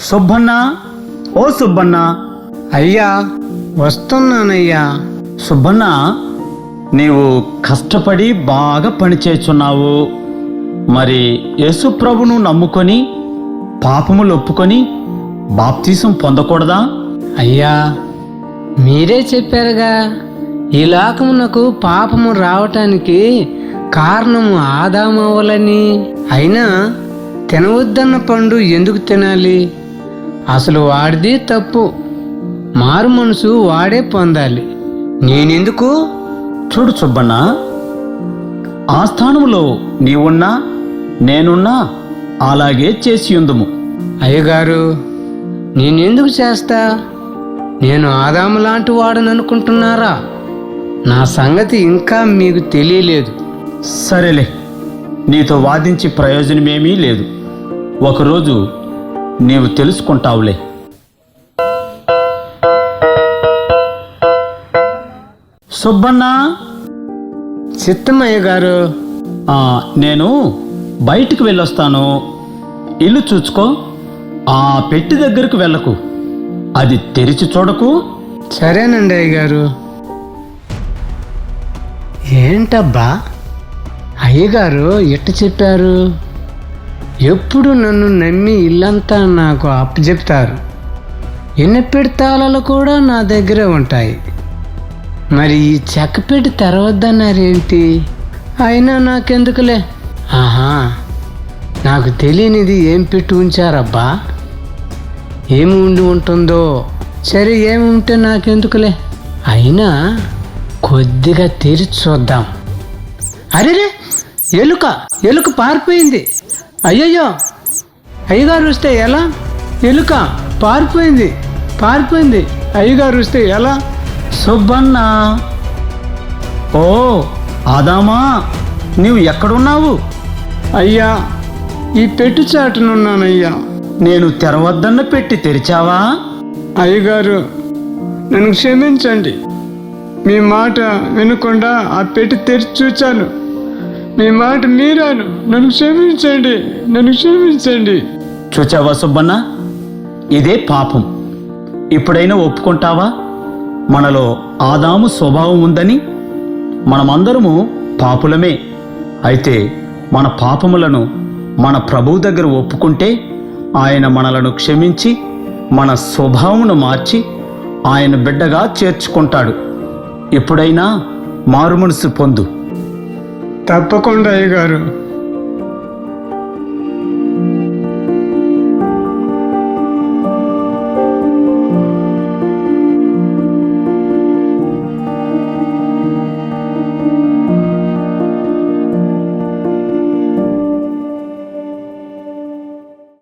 సుబ్బన్న, ఓ సుబ్బన్న. అయ్యా వస్తున్నానయ్యా. సుబ్బన్న, నీవు కష్టపడి బాగా పని చేస్తున్నావు. మరి యేసు ప్రభును నమ్ముకొని పాపములు ఒప్పుకొని బాప్తీసం పొందకూడదా? అయ్యా మీరే చెప్పారుగా, ఈ లోకమునకు పాపము రావటానికి కారణము ఆదాము అవ్వాలని. అయినా తినవద్దన్న పండు ఎందుకు తినాలి? అసలు వాడిది తప్పు. మారు మనసు వాడే పొందాలి, నేనెందుకు? చూడు సుబ్బన్న, ఆ స్థానంలో నీవున్నా నేనున్నా అలాగే చేసి ఉందుము. అయ్యగారు నేనెందుకు చేస్తా? నేను ఆదాము లాంటి వాడని అనుకుంటున్నారా? నా సంగతి ఇంకా మీకు తెలియలేదు. సరేలే, నీతో వాదించి ప్రయోజనమేమీ లేదు. ఒకరోజు నీవు తెలుసుకుంటావులే. సుబ్బన్న, చిత్తమయ్య గారు. నేను బయటికి వెళ్ళొస్తాను. ఇల్లు చూచుకో. ఆ పెట్టి దగ్గరకు వెళ్ళకు, అది తెరిచి చూడకు. సరేనండి అయ్యగారు. ఏంటబ్బా అయ్యగారు ఎట్ట చెప్పారు? ఎప్పుడు నన్ను నమ్మి ఇల్లంతా నాకు అప్పచెప్తారు. ఎన్నెప్పెడి తాళాలు కూడా నా దగ్గరే ఉంటాయి. మరి ఈ చెక్కపెట్టి తెరవద్దన్నారేంటి? అయినా నాకెందుకులే. ఆహా, నాకు తెలియనిది ఏం పెట్టి ఉంచారబ్బా? ఏమి ఉండి ఉంటుందో. సరే, ఏమి ఉంటే నాకెందుకులే. అయినా కొద్దిగా తెరిచి చూద్దాం. అరేరే, ఎలుక పారిపోయింది. అయ్యయ్యో, అయ్యగారు వస్తే ఎలా? ఎలుక పారిపోయింది. అయ్యగారు వస్తే ఎలా? సుబ్బన్న, ఓ ఆదామా, నీవు ఎక్కడున్నావు? అయ్యా, ఈ పెట్టు చాటునున్నానయ్యా. నేను తెరవద్దన్న పెట్టి తెరిచావా? అయ్యగారు నన్ను క్షమించండి. మీ మాట వినకుండా ఆ పెట్టి తెరిచి చూచాను. మీ మాట మీరాను. నన్ను క్షమించండి. చూచావా సుబ్బన్న, ఇదే పాపం. ఇప్పుడైనా ఒప్పుకుంటావా మనలో ఆదాము స్వభావం ఉందని? మనమందరము పాపులమే. అయితే మన పాపములను మన ప్రభువు దగ్గర ఒప్పుకుంటే ఆయన మనలను క్షమించి మన స్వభావమును మార్చి ఆయన బిడ్డగా చేర్చుకుంటాడు. ఎప్పుడైనా మారుమనసు పొందు. తప్పకుండా అయ్యగారు.